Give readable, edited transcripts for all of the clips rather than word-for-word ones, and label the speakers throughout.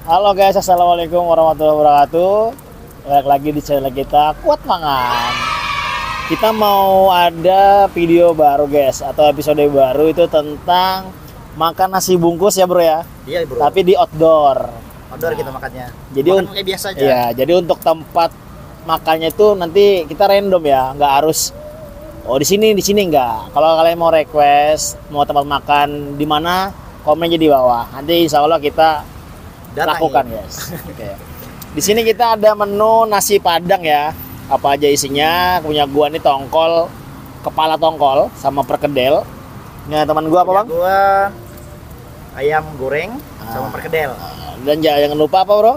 Speaker 1: Halo guys, assalamualaikum warahmatullahi wabarakatuh. Balik lagi di channel kita Kuat Mangan. Kita mau ada video baru guys, atau episode baru itu tentang makan nasi bungkus ya bro ya.
Speaker 2: Iya bro.
Speaker 1: Tapi di outdoor.
Speaker 2: Outdoor kita makannya.
Speaker 1: Jadi
Speaker 2: kayak biasa aja.
Speaker 1: Ya, jadi untuk tempat makannya itu nanti kita random ya, nggak harus di sini nggak. Kalau kalian mau request mau tempat makan di mana, komen aja di bawah. Nanti insya Allah kita lakukan guys. Oke. Di sini kita ada menu nasi padang ya. Apa aja isinya? Punya gua nih tongkol, kepala tongkol sama perkedel. Ini teman gua apa bang?
Speaker 2: Gua ayam goreng sama perkedel.
Speaker 1: Dan jangan lupa apa bro?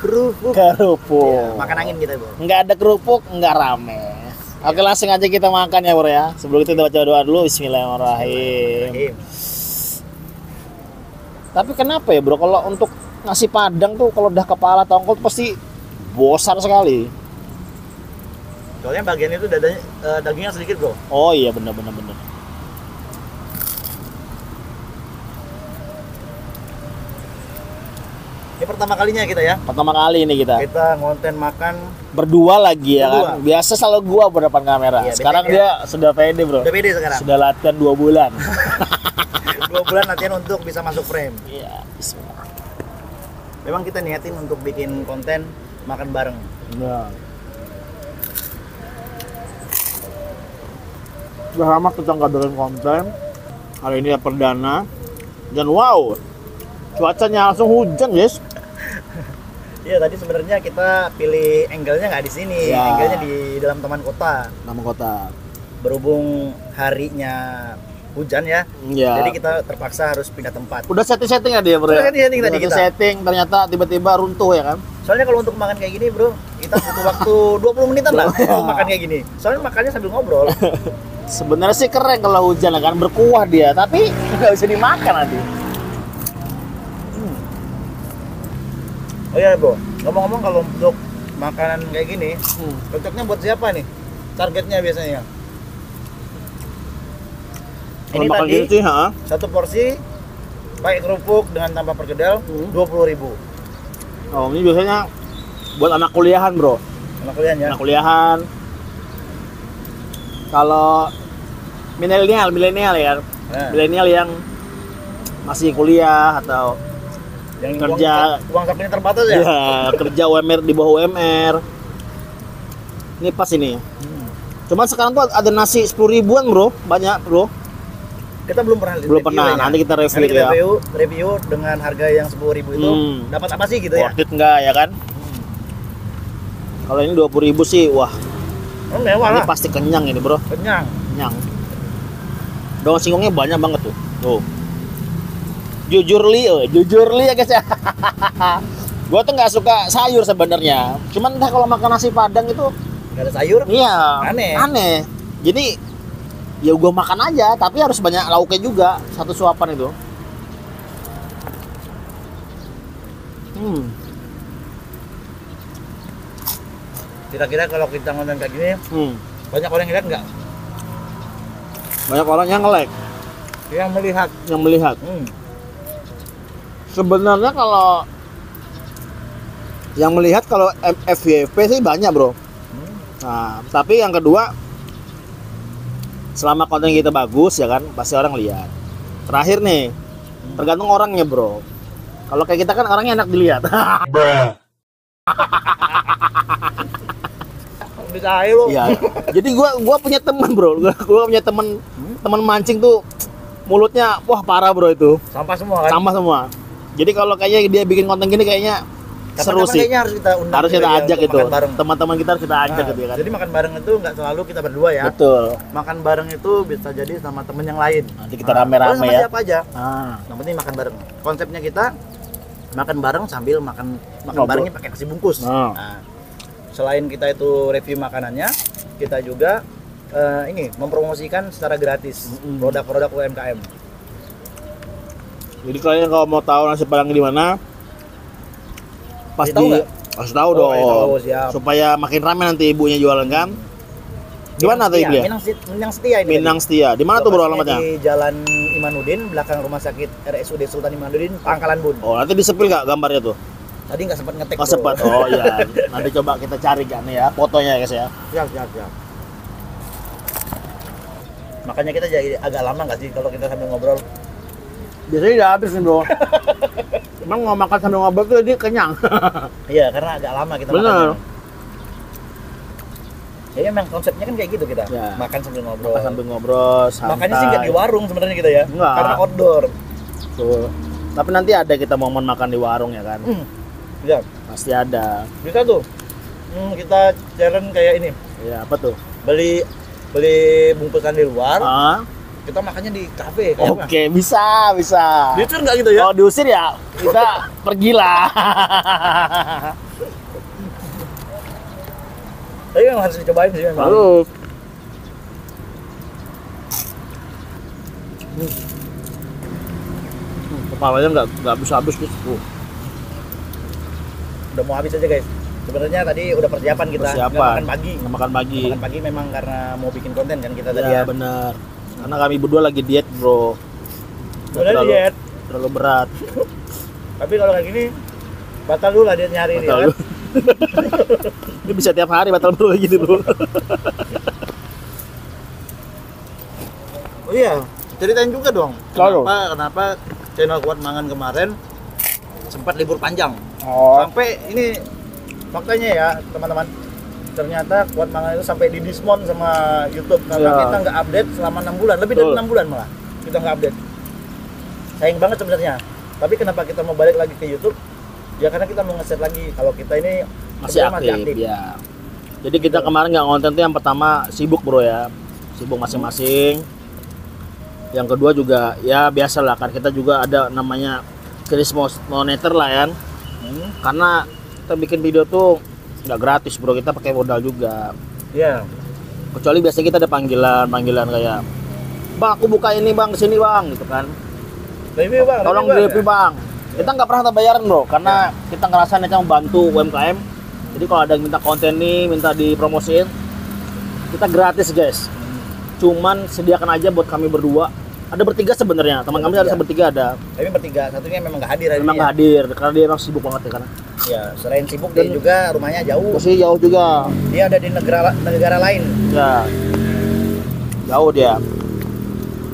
Speaker 2: Kerupuk.
Speaker 1: Kerupuk.
Speaker 2: Ya, makan angin kita bro.
Speaker 1: Nggak ada kerupuk, nggak rame. Oke, langsung aja kita makan ya bro ya. Sebelum itu kita baca doa dulu. Bismillahirrahmanirrahim. Tapi kenapa ya bro, kalau untuk nasi padang tuh kalau udah kepala tongkol pasti bosan sekali.
Speaker 2: Soalnya bagian itu dagingnya sedikit bro.
Speaker 1: Oh iya bener.
Speaker 2: Ini pertama kalinya kita ya.
Speaker 1: Pertama kali ini kita
Speaker 2: Ngonten makan
Speaker 1: berdua lagi ya
Speaker 2: berdua.
Speaker 1: kan. Biasa selalu gua berdepan kamera.
Speaker 2: Iya,
Speaker 1: sekarang dia sudah pede bro.
Speaker 2: Udah pede sekarang.
Speaker 1: Sudah latihan 2 bulan.
Speaker 2: 2 bulan latihan untuk bisa masuk frame.
Speaker 1: Iya, bismillah.
Speaker 2: Memang kita niatin untuk bikin konten makan bareng.
Speaker 1: Nah. Udah lama kita nggak bikin konten. Hari ini ya perdana. Dan wow, cuacanya langsung hujan guys.
Speaker 2: Iya tadi sebenarnya kita pilih angle-nya nggak di sini,
Speaker 1: Ya.
Speaker 2: angle-nya di dalam taman kota.
Speaker 1: Nama kota.
Speaker 2: Berhubung harinya hujan ya,
Speaker 1: Iya.
Speaker 2: jadi kita terpaksa harus pindah tempat.
Speaker 1: Udah setting ya dia bro.
Speaker 2: Udah setting tadi kita.
Speaker 1: Setting ternyata tiba-tiba runtuh ya kan.
Speaker 2: Soalnya kalau untuk makan kayak gini bro, kita butuh waktu 20 menitan lah untuk makan kayak gini. Soalnya makannya sambil ngobrol.
Speaker 1: Sebenarnya sih keren kalau hujan ya kan, berkuah dia, tapi nggak bisa dimakan nanti.
Speaker 2: Oh iya bro, ngomong-ngomong kalau untuk makanan kayak gini, cocoknya buat siapa nih? Targetnya biasanya?
Speaker 1: Kalau
Speaker 2: Ini
Speaker 1: makan
Speaker 2: tadi
Speaker 1: gitu sih, ha?
Speaker 2: satu porsi pakai kerupuk dengan tambah perkedel 20.000.
Speaker 1: Oh ini biasanya buat anak kuliahan bro.
Speaker 2: Anak kuliah ya?
Speaker 1: Anak kuliahan. Kalau milenial ya, milenial yang masih kuliah atau
Speaker 2: yang
Speaker 1: kerja
Speaker 2: uang sakunya terbatas ya?
Speaker 1: ya kerja UMR di bawah UMR. Ini pas ini. Cuman sekarang tuh ada nasi 10 ribuan bro, banyak bro.
Speaker 2: Kita belum pernah
Speaker 1: Pernah, nanti kita review ya.
Speaker 2: Review dengan harga yang 10.000 itu dapat apa sih gitu ya?
Speaker 1: Worth it enggak ya kan? Kalau ini 20.000 sih, wah.
Speaker 2: Oh, mewah
Speaker 1: Ini
Speaker 2: lah.
Speaker 1: pasti kenyang ini bro.
Speaker 2: Kenyang.
Speaker 1: Kenyang. Daun singkongnya banyak banget tuh. Tuh. Jujur li ya guys ya. Gua tuh nggak suka sayur sebenarnya. Cuman entah kalau makan nasi padang itu
Speaker 2: Gak ada sayur?
Speaker 1: iya
Speaker 2: Aneh.
Speaker 1: Jadi ya gua makan aja, tapi harus banyak lauknya juga. Satu suapan itu.
Speaker 2: Kira-kira kalau kita ngonten kayak gini, banyak orang yang lihat nggak?
Speaker 1: Banyak orang yang nge-like,
Speaker 2: Yang melihat.
Speaker 1: yang melihat. Sebenarnya kalau yang melihat kalau FYP sih banyak bro. Nah, tapi yang kedua, selama konten kita bagus ya kan, pasti orang lihat. Terakhir nih, tergantung orangnya bro. Kalau kayak kita kan orangnya enak dilihat.
Speaker 2: Bisa aja lo.
Speaker 1: Iya. Jadi gua punya teman bro, gua punya teman mancing tuh mulutnya wah parah bro itu.
Speaker 2: Sampah semua kan?
Speaker 1: Sama semua. Jadi kalau kayaknya dia bikin konten gini kayaknya seru sih.
Speaker 2: Kayaknya harus kita undang.
Speaker 1: Harus kita ajak
Speaker 2: untuk
Speaker 1: itu.
Speaker 2: makan bareng.
Speaker 1: Teman-teman kita harus kita ajak gitu ya kan.
Speaker 2: Jadi makan bareng itu nggak selalu kita berdua ya.
Speaker 1: Betul.
Speaker 2: Makan bareng itu bisa jadi sama temen yang lain.
Speaker 1: Nanti kita rame-rame
Speaker 2: sama
Speaker 1: ya.
Speaker 2: siapa aja.
Speaker 1: Ah.
Speaker 2: Yang penting makan bareng. Konsepnya kita makan bareng sambil makan
Speaker 1: Ngobrol.
Speaker 2: barengnya pakai nasi bungkus. Nah, selain kita itu review makanannya, kita juga ini mempromosikan secara gratis produk-produk UMKM.
Speaker 1: Jadi kalian kalau mau tahu nasi padang di mana, pas
Speaker 2: Kasih tahu nggak?
Speaker 1: kasih tahu
Speaker 2: Oh,
Speaker 1: dong.
Speaker 2: kasih tahu, siap.
Speaker 1: Supaya makin ramai nanti ibunya jualan kan. Gimana tadi beli?
Speaker 2: Minang Setia ini.
Speaker 1: Minang Setia. Di mana tuh bro alamatnya?
Speaker 2: Di Jalan Imanuddin, belakang rumah sakit RSUD Sultan Imanuddin, Pangkalan Bun.
Speaker 1: Oh, nanti disepil nggak gambarnya tuh?
Speaker 2: Tadi nggak sempat ngetek.
Speaker 1: Oh, sempat. Oh iya. Nanti coba kita cari kan ya fotonya guys ya.
Speaker 2: Siap. Makanya kita jadi agak lama nggak sih kalau kita sambil ngobrol?
Speaker 1: Biasanya udah habis nih bro. Emang mau makan sambil ngobrol tuh dia kenyang.
Speaker 2: Iya, karena agak lama kita
Speaker 1: Bener.
Speaker 2: makannya. Jadi memang konsepnya kan kayak gitu kita,
Speaker 1: Ya.
Speaker 2: makan sambil ngobrol.
Speaker 1: Makan sambil ngobrol, santai.
Speaker 2: Makanya sih nggak di warung sebenarnya kita ya,
Speaker 1: Nggak.
Speaker 2: karena outdoor.
Speaker 1: Tuh. Tapi nanti ada kita momen makan di warung ya kan?
Speaker 2: Iya,
Speaker 1: Pasti ada.
Speaker 2: bisa tuh. Kita challenge kayak ini,
Speaker 1: Iya, apa tuh?
Speaker 2: beli bungkusan di luar, kita makannya di kafe. Kayak apa?
Speaker 1: Oke, bisa.
Speaker 2: Diusir nggak gitu ya?
Speaker 1: Kalau diusir ya kita pergilah.
Speaker 2: Tapi memang harus dicobain sih memang.
Speaker 1: Lalu kepalanya nggak bisa habis guys.
Speaker 2: Udah mau habis aja guys. Sebenarnya tadi udah persiapan kita, nggak makan pagi.
Speaker 1: Nggak makan pagi.
Speaker 2: Makan pagi memang karena mau bikin konten kan kita tadi
Speaker 1: Ya
Speaker 2: ya.
Speaker 1: benar. Karena kami berdua lagi diet bro.
Speaker 2: Udah diet.
Speaker 1: Terlalu berat.
Speaker 2: Tapi kalau kayak gini batal dulu lah dietnya hari ini.
Speaker 1: Batal
Speaker 2: Kan?
Speaker 1: dulu. Ini bisa tiap hari batal bro gitu bro.
Speaker 2: Oh iya, ceritain juga dong.
Speaker 1: Selalu.
Speaker 2: Kenapa channel Kuat Mangan kemarin sempat libur panjang?
Speaker 1: Oh.
Speaker 2: Sampai ini faktanya ya teman-teman. Ternyata Kuat Mangan itu sampai di diskon sama YouTube karena
Speaker 1: Ya.
Speaker 2: kita nggak update selama 6 bulan, lebih dari
Speaker 1: Betul.
Speaker 2: 6 bulan malah kita nggak update. Sayang banget sebenarnya. Tapi kenapa kita mau balik lagi ke YouTube? Ya karena kita mau nge-set lagi kalau kita ini
Speaker 1: Masih
Speaker 2: sebenarnya
Speaker 1: aktif, ya. Jadi kita kemarin nggak konten tuh yang pertama sibuk bro ya, sibuk masing-masing. Yang kedua juga ya biasa lah kan kita juga ada namanya kris monitor lah ya. Karena kita bikin video tuh nggak gratis bro, kita pakai modal juga.
Speaker 2: Iya.
Speaker 1: Kecuali biasanya kita ada panggilan kayak, bang aku buka ini bang kesini bang gitu kan.
Speaker 2: Review bang.
Speaker 1: Tolong di review bang. Kita nggak pernah bayaran bro, karena kita ngerasa kita membantu UMKM. Jadi kalau ada yang minta konten nih, minta dipromosiin, kita gratis guys. Cuman sediakan aja buat kami berdua. Ada bertiga sebenarnya, teman kami ada bertiga ada.
Speaker 2: Tapi bertiga, satunya memang nggak hadir hari
Speaker 1: Memang
Speaker 2: ini.
Speaker 1: nggak hadir, karena dia emang sibuk banget ya karena.
Speaker 2: Ya, selain sibuk dia juga rumahnya jauh.
Speaker 1: Masih jauh juga,
Speaker 2: Dia ada di negara lain.
Speaker 1: ya. Jauh dia.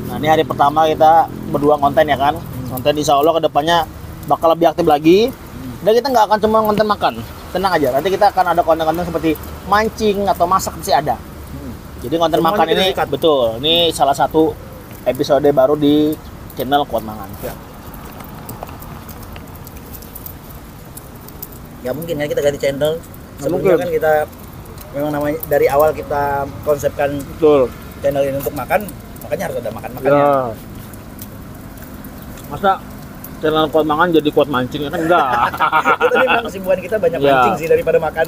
Speaker 1: Nah ini hari pertama kita berdua konten ya kan. Konten insya Allah kedepannya bakal lebih aktif lagi. Dan kita nggak akan cuma konten makan. Tenang aja, nanti kita akan ada konten-konten seperti mancing atau masak pasti ada. Jadi konten
Speaker 2: Semuanya
Speaker 1: makan
Speaker 2: kita
Speaker 1: ini
Speaker 2: sikat.
Speaker 1: betul. Ini salah satu episode baru di channel Kuat Mangan.
Speaker 2: Ya mungkin kan kita ganti channel.
Speaker 1: mungkin.
Speaker 2: Sebelumnya kan kita memang namanya dari awal kita konsepkan
Speaker 1: Betul.
Speaker 2: channel ini untuk makan, makanya harus ada makan-makannya.
Speaker 1: Ya. Masa channel Kuat Mangan jadi kuat mancing kan enggak.
Speaker 2: Itu tadi memang kesibukan kita banyak
Speaker 1: Ya.
Speaker 2: mancing sih daripada makan.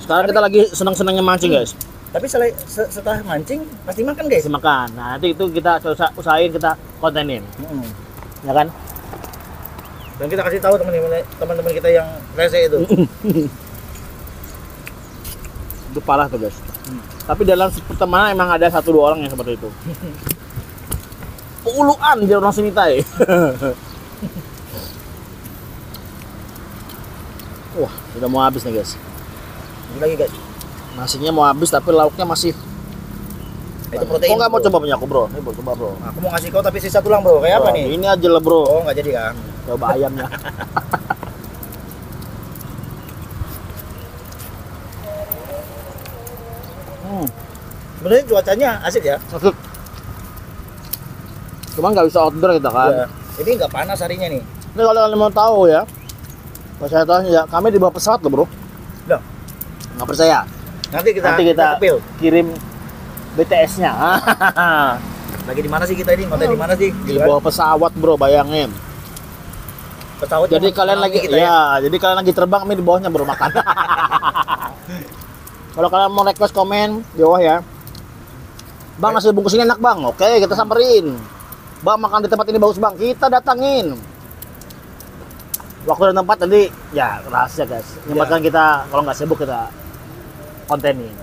Speaker 1: Sekarang kita lagi senang-senangnya mancing guys.
Speaker 2: Tapi setelah mancing pasti makan guys.
Speaker 1: Kasih makan. Nah, nanti itu kita usahain kita kontenin. Ya kan?
Speaker 2: Dan kita kasih tahu teman-teman kita yang rese itu.
Speaker 1: Itu parah tuh guys. Tapi dalam pertemanan emang ada 1-2 orang yang seperti itu. Uluan dia orang Sinitai. Wah, udah mau habis nih guys.
Speaker 2: Ini lagi guys.
Speaker 1: Nasinya mau habis tapi lauknya masih.
Speaker 2: Itu protein.
Speaker 1: Kok nggak mau
Speaker 2: bro.
Speaker 1: coba punya aku bro? Ini bro, coba bro.
Speaker 2: Aku mau ngasih kau tapi sisa tulang bro. Kayak apa
Speaker 1: Bro,
Speaker 2: nih?
Speaker 1: Ini aja lah bro.
Speaker 2: Oh nggak jadi kan?
Speaker 1: Coba ayamnya.
Speaker 2: Sebenarnya cuacanya asik ya.
Speaker 1: Sakit. Cuma nggak bisa outdoor kita kan.
Speaker 2: Ya. Ini nggak panas harinya nih.
Speaker 1: Ini kalau kalian mau tahu ya, saya tahu ya, kami di bawah pesawat loh bro.
Speaker 2: Loh.
Speaker 1: Nggak percaya?
Speaker 2: Nanti kita kepil.
Speaker 1: kirim BTS-nya.
Speaker 2: Lagi di mana sih kita ini? Konten di mana sih?
Speaker 1: Di bawah pesawat bro, bayangin.
Speaker 2: Pesawat.
Speaker 1: Jadi
Speaker 2: cuma
Speaker 1: kalian lagi,
Speaker 2: kita
Speaker 1: jadi kalian lagi terbang, kami di bawahnya bro makan. Kalau kalian mau request komen di bawah ya. Bang nasi bungkus ini enak bang, oke kita samperin. Bang makan di tempat ini bagus bang, kita datangin. Waktu dan tempat tadi ya rahasia guys. Nyempatkan kita kalau nggak sibuk kita kontenin.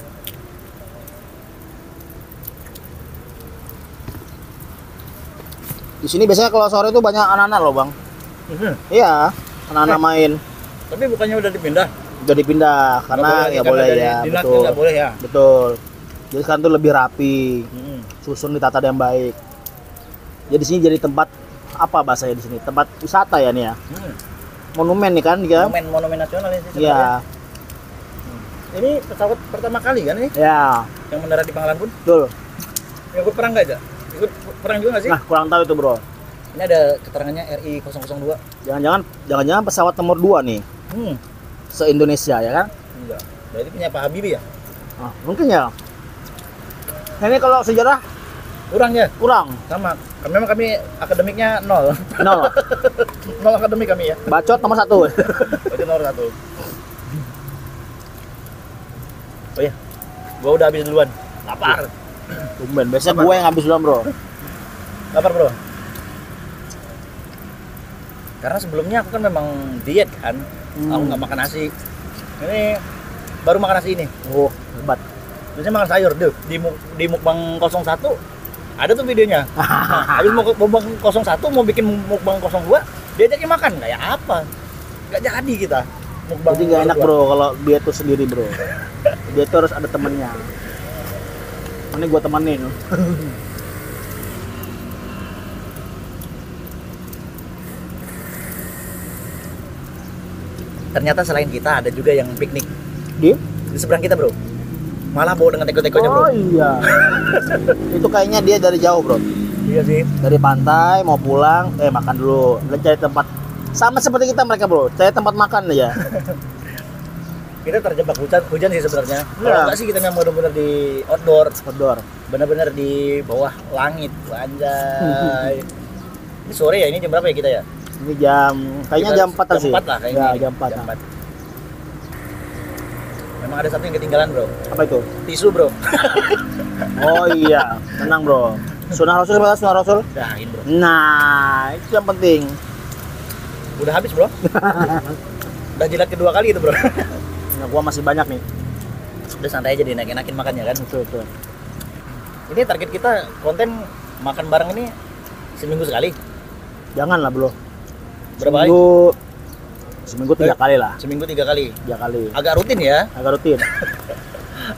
Speaker 1: Di sini biasanya kalau sore itu banyak anak-anak loh, Bang. Iya, anak-anak main.
Speaker 2: Tapi bukannya udah dipindah?
Speaker 1: Udah dipindah karena nggak boleh ya. Betul.
Speaker 2: Nggak boleh ya.
Speaker 1: Betul. Jadi sekarang tuh lebih rapi.
Speaker 2: Hmm.
Speaker 1: Susun ditata dengan baik. Jadi di sini jadi tempat apa bahasanya di sini? Tempat wisata ya nih ya. Monumen nih kan dia.
Speaker 2: Monumen nasional ini sih.
Speaker 1: Iya.
Speaker 2: Ini pesawat pertama kali kan ini
Speaker 1: Ya,
Speaker 2: yang mendarat di Pangkalan Bun?
Speaker 1: betul.
Speaker 2: Ikut perang nggak aja? Ikut perang juga nggak sih?
Speaker 1: Nah, kurang tahu itu, Bro.
Speaker 2: Ini ada keterangannya RI 002.
Speaker 1: Jangan-jangan pesawat nomor 2 nih se-Indonesia ya kan?
Speaker 2: Enggak. Berarti punya Pak Habibie ya?
Speaker 1: Ah, mungkin ya. Nah, ini kalau sejarah
Speaker 2: Kurang ya?
Speaker 1: kurang.
Speaker 2: Sama. Memang kami akademiknya 0.
Speaker 1: 0.
Speaker 2: 0 akademik kami ya.
Speaker 1: Bacot nomor 1.
Speaker 2: Itu nomor 1. Oh iya. Gua udah habis duluan. Lapar.
Speaker 1: Tumben, biasanya gue yang habis duluan, Bro.
Speaker 2: Lapar, Bro. Karena sebelumnya aku kan memang diet kan. Aku nggak makan nasi. Ini baru makan nasi ini.
Speaker 1: Oh, hebat.
Speaker 2: Biasanya makan sayur tuh di mukbang 01 ada tuh videonya. Habis mau mukbang 01 mau bikin mukbang 02 diajakin makan kayak apa? Nggak jadi kita. Mukbang.
Speaker 1: Jadi nggak enak, Bro, kalau dia tuh sendiri, Bro. Dia tuh harus ada temennya. Ini gue temenin.
Speaker 2: Ternyata selain kita ada juga yang piknik
Speaker 1: Di
Speaker 2: seberang kita, Bro. Malah bawa dengan teko-tekonya, Bro.
Speaker 1: Oh iya. Itu kayaknya dia dari jauh, Bro.
Speaker 2: Iya sih.
Speaker 1: Dari pantai mau pulang, makan dulu. Dan cari tempat sama seperti kita mereka, Bro. Cari tempat makan aja.
Speaker 2: Kita terjebak hujan sih sebenarnya.
Speaker 1: Iya.
Speaker 2: Kalau enggak sih kita memang benar-benar di outdoor,
Speaker 1: Outdoor.
Speaker 2: benar-benar di bawah langit, anjay. Ini sore ya, ini jam berapa ya kita ya?
Speaker 1: Ini kayaknya jam 4 sih.
Speaker 2: Jam 4 lah kayaknya.
Speaker 1: Ya,
Speaker 2: ini.
Speaker 1: jam 4.
Speaker 2: Jam 4. Memang ada satu yang ketinggalan, Bro.
Speaker 1: Apa itu?
Speaker 2: Tisu, Bro.
Speaker 1: Oh iya, tenang, Bro. Sunnah Rasul, Sunah Rasul.
Speaker 2: Dahin, Bro.
Speaker 1: Nah, itu yang penting.
Speaker 2: Udah habis, Bro. Udah jilat kedua kali itu, Bro.
Speaker 1: Nah, gua masih banyak nih.
Speaker 2: Udah santai aja enakin makannya kan.
Speaker 1: Betul.
Speaker 2: Ini target kita konten makan bareng ini seminggu sekali.
Speaker 1: Janganlah, Bro.
Speaker 2: Berapa kali?
Speaker 1: Seminggu 3 kali lah.
Speaker 2: Seminggu 3 kali.
Speaker 1: 3 kali.
Speaker 2: Agak rutin ya.
Speaker 1: Agak rutin.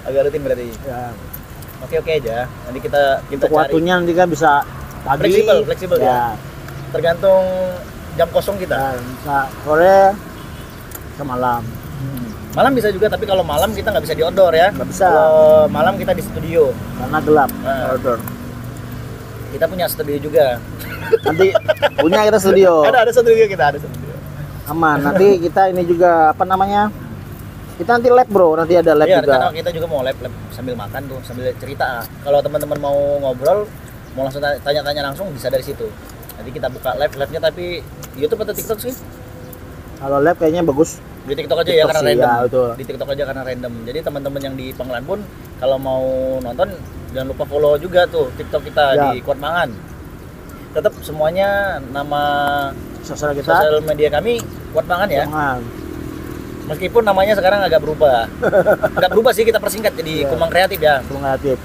Speaker 2: Agak rutin berarti.
Speaker 1: Ya.
Speaker 2: Oke aja. Nanti kita
Speaker 1: Untuk
Speaker 2: cari.
Speaker 1: waktunya nanti kan bisa pagi.
Speaker 2: Fleksibel ya. Tergantung jam kosong kita.
Speaker 1: Dan bisa sore ke malam.
Speaker 2: Malam bisa juga, tapi kalau malam kita nggak bisa di outdoor ya.
Speaker 1: Nggak bisa.
Speaker 2: Kalau malam kita di studio.
Speaker 1: Karena gelap.
Speaker 2: Nah.
Speaker 1: Outdoor.
Speaker 2: Kita punya studio juga.
Speaker 1: Nanti punya kita studio.
Speaker 2: Ada studio kita, ada studio.
Speaker 1: Aman. Nanti kita ini juga apa namanya? Kita nanti lab, Bro. Nanti ada lab
Speaker 2: Iya,
Speaker 1: juga.
Speaker 2: rencana kita juga mau lab sambil makan tuh, sambil cerita. Kalau teman-teman mau ngobrol, mau langsung tanya-tanya langsung bisa dari situ. Nanti kita buka labnya tapi YouTube atau TikTok sih?
Speaker 1: Kalau lab kayaknya bagus.
Speaker 2: Di TikTok aja
Speaker 1: TikTok
Speaker 2: ya karena
Speaker 1: sih,
Speaker 2: random.
Speaker 1: ya, betul.
Speaker 2: Di TikTok aja karena random. Jadi teman-teman yang di Pangkalan Bun kalau mau nonton jangan lupa follow juga tuh TikTok kita
Speaker 1: Ya.
Speaker 2: di Kuat Mangan. Tetap semuanya nama
Speaker 1: Sosial kita.
Speaker 2: sosial media kami Kuat Mangan ya.
Speaker 1: Jangan.
Speaker 2: Meskipun namanya sekarang agak berubah. Enggak berubah sih, kita persingkat jadi
Speaker 1: Ya.
Speaker 2: Kumang Kreatif ya.
Speaker 1: Kreatif.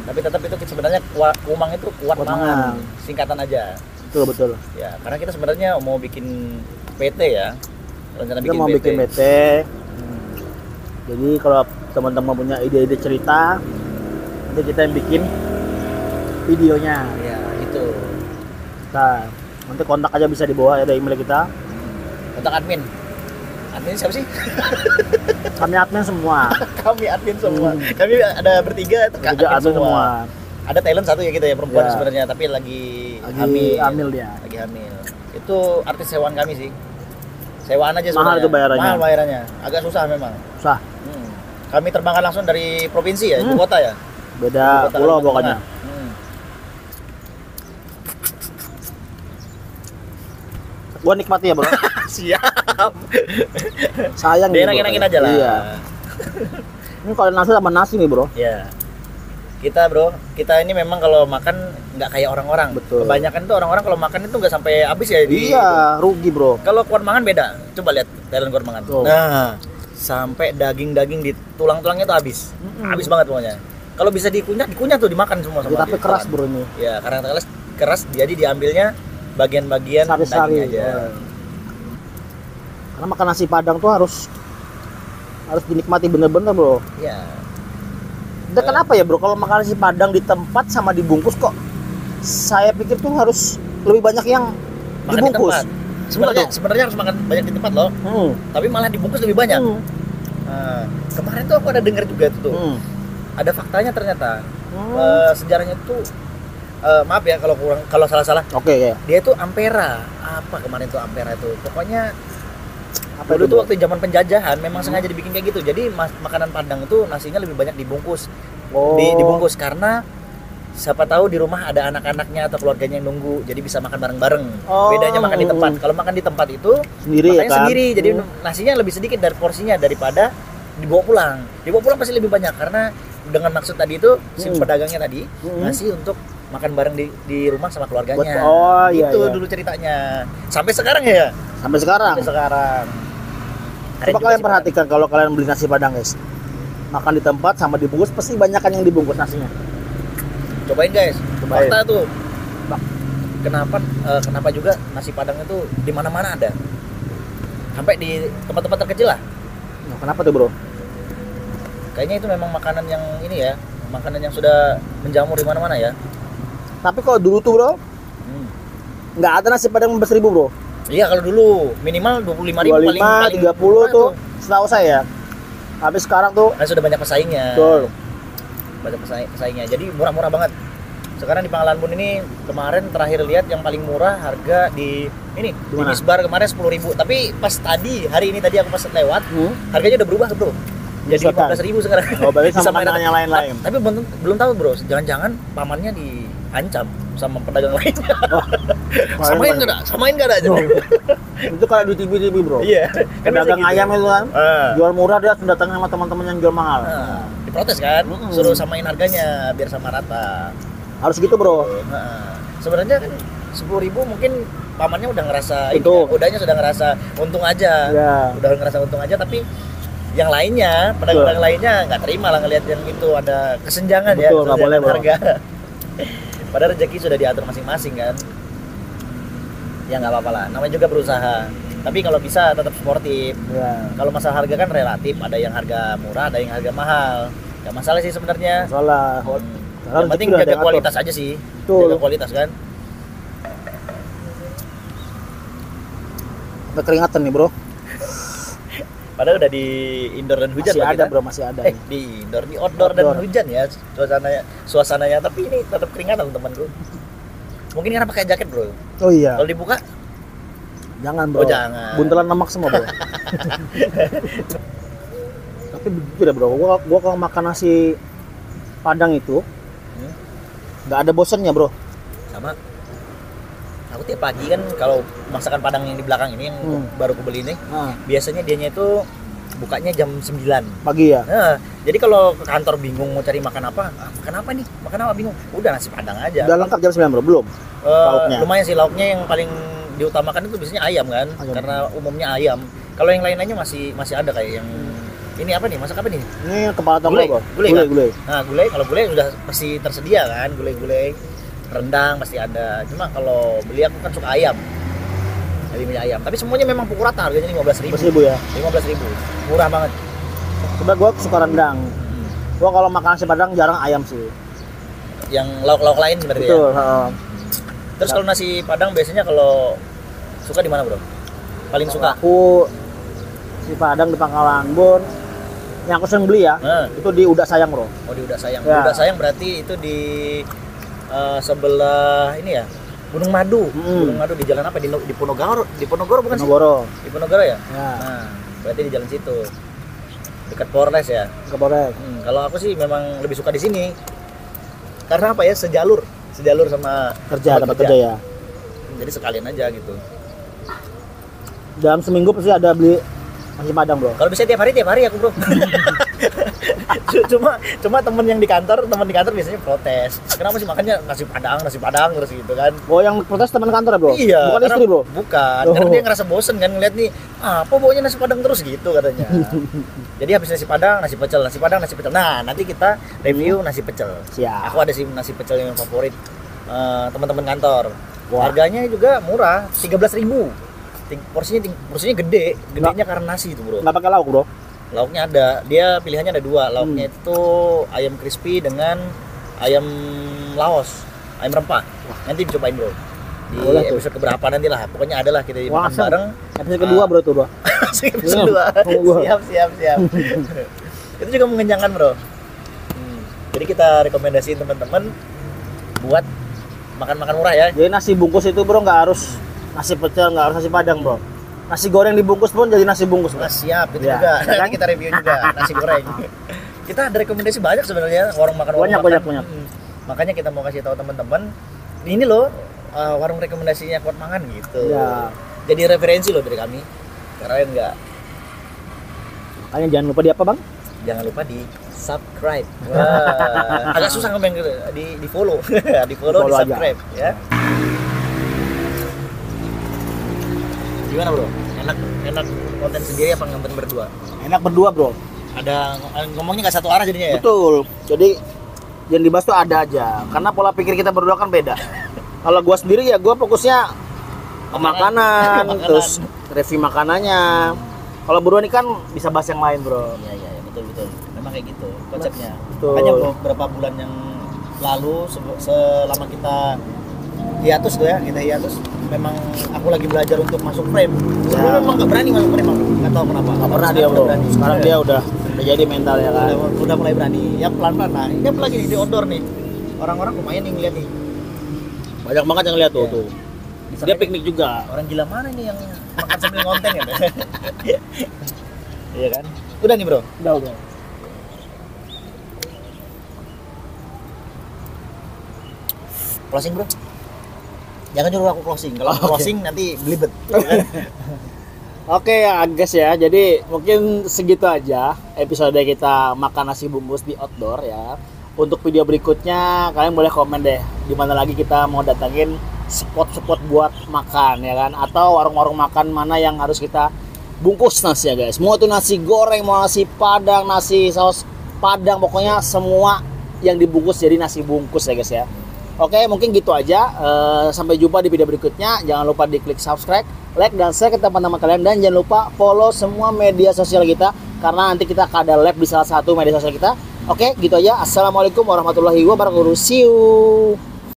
Speaker 2: Tapi tetap itu sebenarnya Kumang itu Kuat
Speaker 1: Kuat
Speaker 2: Mangan.
Speaker 1: Mangan.
Speaker 2: Singkatan aja.
Speaker 1: Betul.
Speaker 2: Ya, karena kita sebenarnya mau bikin PT ya. Rencana
Speaker 1: Kita mau bikin BT. Jadi kalau teman-teman punya ide-ide cerita, nanti kita yang bikin videonya.
Speaker 2: Ya, itu.
Speaker 1: Nah, nanti kontak aja bisa di bawah, ada email kita.
Speaker 2: Kontak admin. Admin siapa sih?
Speaker 1: Kami admin semua.
Speaker 2: Kami admin semua. Kami ada bertiga
Speaker 1: Juga admin semua.
Speaker 2: Ada talent satu ya kita ya perempuan
Speaker 1: Ya.
Speaker 2: sebenarnya, tapi lagi
Speaker 1: hamil dia.
Speaker 2: Lagi hamil. Itu artis sewaan kami sih. Sewaan aja sebenarnya.
Speaker 1: Mahal itu bayarannya.
Speaker 2: Mahal bayarannya. Agak susah memang.
Speaker 1: Susah.
Speaker 2: Kami terbangkan langsung dari provinsi ya, ibu kota ya.
Speaker 1: Beda
Speaker 2: Ibu kota
Speaker 1: pulau
Speaker 2: Kalimantan
Speaker 1: pokoknya.
Speaker 2: Tengah.
Speaker 1: Gua nikmati ya, Bro.
Speaker 2: Siap.
Speaker 1: Sayang nih, Bro.
Speaker 2: Enak-enakin aja lah.
Speaker 1: Iya. Ini kalau nasi sama nasi nih, Bro.
Speaker 2: Ya. Kita ini memang kalau makan nggak kayak orang-orang.
Speaker 1: Betul.
Speaker 2: Kebanyakan tuh orang-orang kalau makan itu nggak sampai habis ya di.
Speaker 1: Iya, rugi, Bro.
Speaker 2: Kalau Kuat Mangan beda. Coba lihat Thailand Kuat Mangan.
Speaker 1: Tuh.
Speaker 2: Nah, sampai daging-daging di tulang-tulangnya tuh habis. Habis banget pokoknya. Kalau bisa dikunyah tuh dimakan semua sama
Speaker 1: Tapi
Speaker 2: dia.
Speaker 1: keras, Bro, ini.
Speaker 2: Ya, karena keras keras, jadi diambilnya bagian-bagian
Speaker 1: Sari-sari
Speaker 2: daging aja.
Speaker 1: ya. Karena makan nasi Padang tuh harus dinikmati bener-bener bro.
Speaker 2: Iya.
Speaker 1: Dan kenapa ya bro, kalau makan nasi Padang di tempat sama dibungkus kok saya pikir tuh harus lebih banyak yang
Speaker 2: Makan di
Speaker 1: dibungkus.
Speaker 2: tempat. Sebenarnya harus makan banyak di tempat loh. Tapi malah dibungkus lebih banyak. Nah, kemarin tuh aku ada dengar juga tuh. Ada faktanya ternyata. Sejarahnya tuh maaf ya kalau salah-salah.
Speaker 1: Oke ya.
Speaker 2: Dia tuh Ampera. Apa kemarin tuh Ampera itu? Pokoknya
Speaker 1: Apa
Speaker 2: dulu
Speaker 1: itu,
Speaker 2: tuh
Speaker 1: bro?
Speaker 2: waktu zaman penjajahan memang sengaja dibikin kayak gitu. Jadi makanan Padang itu nasinya lebih banyak dibungkus.
Speaker 1: Oh.
Speaker 2: Dibungkus karena siapa tahu di rumah ada anak-anaknya atau keluarganya yang nunggu, jadi bisa makan bareng-bareng.
Speaker 1: Oh.
Speaker 2: Bedanya makan di tempat. Kalau makan di tempat itu
Speaker 1: Sendiri ya
Speaker 2: makannya
Speaker 1: kan?
Speaker 2: sendiri, jadi nasinya lebih sedikit dari porsinya daripada dibawa pulang. Dibawa pulang pasti lebih banyak karena dengan maksud tadi itu si pedagangnya tadi ngasih untuk makan bareng di rumah sama keluarganya.
Speaker 1: Oh iya.
Speaker 2: Itu
Speaker 1: iya.
Speaker 2: dulu ceritanya. Sampai sekarang ya?
Speaker 1: Sampai sekarang.
Speaker 2: Sampai sekarang. Ada
Speaker 1: Coba
Speaker 2: juga
Speaker 1: kalian
Speaker 2: sih,
Speaker 1: perhatikan kalau kalian beli nasi Padang guys. Makan di tempat sama dibungkus pasti banyakan yang dibungkus nasinya.
Speaker 2: cobain guys.
Speaker 1: Cobain.
Speaker 2: Fakta tuh. Kenapa juga nasi Padang itu di mana-mana ada. Sampai di tempat-tempat terkecil lah.
Speaker 1: Nah, kenapa tuh bro?
Speaker 2: Kayaknya itu memang makanan yang ini ya, makanan yang sudah menjamur di mana-mana ya.
Speaker 1: Tapi kalau dulu tuh bro, nggak ada nasi Padang 15.000 bro.
Speaker 2: Iya kalau dulu minimal 25.000 paling
Speaker 1: 30 tuh setahu saya. Tapi sekarang tuh
Speaker 2: kan sudah banyak pesaingnya.
Speaker 1: betul.
Speaker 2: Banyak pesaingnya. Jadi murah-murah banget. Sekarang di Pangkalan Bun ini kemarin terakhir lihat yang paling murah harga di ini di
Speaker 1: mana?
Speaker 2: Misbar kemarin 10.000. Tapi pas hari ini tadi aku pas lewat, harganya udah berubah bro. Jadi 15.000 sekarang.
Speaker 1: Oh, berarti sama
Speaker 2: Disamain
Speaker 1: makanan yang lain-lain.
Speaker 2: Tapi belum tahu bro, jangan-jangan pamannya diancam sama pedagang lainnya. Samain nggak ada aja.
Speaker 1: Itu kayak di TV bro.
Speaker 2: Iya.
Speaker 1: Pedagang
Speaker 2: biasa gitu.
Speaker 1: ayam itu kan, jual murah dia langsung datang sama teman-teman yang jual mahal.
Speaker 2: Diprotes kan, suruh samain harganya biar sama rata.
Speaker 1: Harus gitu bro.
Speaker 2: Sebenarnya kan 10.000 mungkin pamannya udah ngerasa ini
Speaker 1: Betul.
Speaker 2: ya, udahnya sudah ngerasa untung aja.
Speaker 1: Ya.
Speaker 2: Udah ngerasa untung aja, tapi yang lainnya, pedagang lainnya nggak terima lah ngelihat yang itu ada kesenjangan.
Speaker 1: Betul, nggak boleh, bro.
Speaker 2: harga. Padahal rezeki sudah diatur masing-masing kan. Ya nggak apa-apa lah, namanya juga berusaha. Tapi kalau bisa tetap sportif.
Speaker 1: Ya.
Speaker 2: Kalau masalah harga kan relatif, ada yang harga murah, ada yang harga mahal. Gak masalah sih sebenarnya.
Speaker 1: Salah.
Speaker 2: Yang penting jaga kualitas aja sih.
Speaker 1: Betul.
Speaker 2: Jaga kualitas kan.
Speaker 1: Udah keringatan nih bro.
Speaker 2: Padahal udah di indoor dan hujan
Speaker 1: Masih
Speaker 2: loh
Speaker 1: ada
Speaker 2: kita.
Speaker 1: bro, masih ada.
Speaker 2: Di indoor, di outdoor dan hujan ya suasananya. Tapi ini tetap keringatan temanku. Mungkin karena pakai jaket bro.
Speaker 1: Oh iya.
Speaker 2: Kalau dibuka,
Speaker 1: Jangan bro.
Speaker 2: Oh, jangan.
Speaker 1: Buntelan lemak semua bro. Tapi begitu deh bro. Gua kalau makan nasi Padang itu nggak ada bosannya bro.
Speaker 2: sama. Aku tiap pagi kan kalau masakan Padang yang di belakang ini yang baru aku beli ini, biasanya dianya itu bukanya jam 9
Speaker 1: Pagi ya.
Speaker 2: Nah, jadi kalau ke kantor bingung mau cari makan apa, makan apa nih? Makan apa bingung? Udah nasi Padang aja.
Speaker 1: Udah lengkap jam 9 bro? Belum? Lauknya?
Speaker 2: Lumayan sih lauknya yang paling diutamakan itu biasanya ayam kan, karena umumnya ayam. Kalau yang lain-lainnya masih ada kayak yang ini apa nih? Masak apa nih?
Speaker 1: Ini kepala tongkol bro.
Speaker 2: Gulai. Nah, kalau gulai udah pasti tersedia kan, gulai. Rendang pasti ada. Cuma kalau beli aku kan suka ayam. Jadi punya ayam. Tapi semuanya memang pukul rata, harganya 15.000.
Speaker 1: 15.000 ya.
Speaker 2: 15.000. Murah banget.
Speaker 1: Sebenarnya gue suka rendang. Gue kalau makan nasi Padang jarang ayam sih.
Speaker 2: Yang lauk-lauk lain sebenarnya.
Speaker 1: Betul.
Speaker 2: Ya? Terus kalau nasi Padang biasanya kalau suka di mana, Bro? Paling suka?
Speaker 1: Aku nasi Padang di Pangkalan Bun. Yang aku sering beli ya, itu di Udak Sayang, Bro.
Speaker 2: Oh, di Udak Sayang.
Speaker 1: Ya.
Speaker 2: Udak Sayang berarti itu di sebelah ini ya. Gunung Madu. Gunung Madu di jalan apa? Di Ponorogo. Di Ponorogo bukan sih? Di Ponorogo ya?
Speaker 1: Ya.
Speaker 2: Nah, berarti di jalan situ. Dekat Polres ya.
Speaker 1: Ke Polres.
Speaker 2: Kalau aku sih memang lebih suka di sini. Karena apa ya? Sejalur sama
Speaker 1: Dapat kerja ya.
Speaker 2: Jadi sekalian aja gitu.
Speaker 1: Dalam seminggu pasti ada beli nasi Padang, Bro.
Speaker 2: Kalau bisa tiap hari aku, Bro. cuma temen di kantor biasanya protes. Kenapa sih makannya nasi Padang terus gitu kan?
Speaker 1: Oh, yang protes teman kantor ya, Bro?
Speaker 2: Iya.
Speaker 1: Bukan istri, Bro?
Speaker 2: Bukan. Karena dia ngerasa bosen kan ngeliat nih, apa baunya nasi Padang terus gitu katanya. Jadi habis nasi Padang, nasi pecel. Nah, nanti kita review nasi pecel.
Speaker 1: Siap.
Speaker 2: Aku ada sih nasi pecel yang favorit. teman-teman kantor.
Speaker 1: Wah.
Speaker 2: Harganya juga murah, 13.000. Porsinya gedenya karena nasi itu, Bro.
Speaker 1: Nggak pakai lauk, Bro?
Speaker 2: Lauknya ada, dia pilihannya ada 2. Lauknya itu ayam crispy dengan ayam Laos, ayam rempah. Nanti dicobain, Bro. Di
Speaker 1: Boleh tuh.
Speaker 2: episode keberapa nanti lah, pokoknya ada lah kita
Speaker 1: Wah,
Speaker 2: makan bareng.
Speaker 1: Episode kedua, Bro, tuh, Bro.
Speaker 2: Episode 2. Siap. Itu juga mengenyangkan, Bro. Jadi kita rekomendasiin teman-teman buat makan-makan murah ya.
Speaker 1: Jadi nasi bungkus itu, Bro, nggak harus nasi pecel, nggak harus nasi padang, Bro. Nasi goreng dibungkus pun jadi nasi bungkus, Bro.
Speaker 2: Nah, siap, itu
Speaker 1: Ya.
Speaker 2: juga. Nanti kita review juga nasi goreng. Kita ada rekomendasi banyak sebenarnya warung makan.
Speaker 1: Banyak.
Speaker 2: Makanya kita mau kasih tahu teman-teman, ini loh warung rekomendasinya Kuat Mangan gitu.
Speaker 1: Ya.
Speaker 2: Jadi referensi loh dari kami. Keren nggak?
Speaker 1: Makanya jangan lupa di apa, Bang?
Speaker 2: Jangan lupa di subscribe. Wah, agak susah ngomong gitu. Di follow, di follow, di
Speaker 1: Follow aja.
Speaker 2: subscribe ya. Gimana, Bro? Enak konten sendiri apa nonton berdua?
Speaker 1: Enak berdua, Bro.
Speaker 2: Ada ngomongnya nggak satu arah jadinya ya?
Speaker 1: Betul. Jadi yang dibahas tuh ada aja. Karena pola pikir kita berdua kan beda. Kalau gua sendiri ya gua fokusnya ke makanan,
Speaker 2: Makanan.
Speaker 1: terus review makanannya. Kalau berdua ini kan bisa bahas yang lain, Bro.
Speaker 2: Iya, betul. Memang kayak gitu konsepnya.
Speaker 1: Betul.
Speaker 2: Makanya beberapa bulan yang lalu selama kita hiatus tuh ya, memang aku lagi belajar untuk masuk frame. Sebelumnya memang nggak berani masuk frame, nggak tahu kenapa.
Speaker 1: Nggak pernah
Speaker 2: Sekarang
Speaker 1: dia, Bro.
Speaker 2: udah berani.
Speaker 1: Sekarang dia udah jadi mental ya kan.
Speaker 2: Udah mulai berani. Ya pelan-pelan. Nah, ini apalagi nih di outdoor nih. Orang-orang lumayan nih ngeliat nih.
Speaker 1: Banyak banget yang lihat tuh,
Speaker 2: Iya.
Speaker 1: tuh.
Speaker 2: Di
Speaker 1: Dia
Speaker 2: sana
Speaker 1: piknik juga.
Speaker 2: orang gila mana nih yang makan sambil ngonten ya? Iya kan? Udah nih, Bro.
Speaker 1: Udah.
Speaker 2: Closing, Bro. Jangan nyuruh aku closing. Kalau aku
Speaker 1: Oke.
Speaker 2: closing nanti belibet.
Speaker 1: Oke ya guys ya, jadi mungkin segitu aja episode kita makan nasi bungkus di outdoor ya. Untuk video berikutnya kalian boleh komen deh di mana lagi kita mau datangin spot-spot buat makan ya kan, atau warung-warung makan mana yang harus kita bungkus nasi ya guys. Mau itu nasi goreng, mau nasi padang, nasi saus padang, pokoknya semua yang dibungkus jadi nasi bungkus ya guys ya. Oke, mungkin gitu aja. Sampai jumpa di video berikutnya. Jangan lupa diklik subscribe, like, dan share ke teman-teman kalian. Dan jangan lupa follow semua media sosial kita, karena nanti kita ada live di salah satu media sosial kita. Oke, gitu aja. Assalamualaikum warahmatullahi wabarakatuh. See you.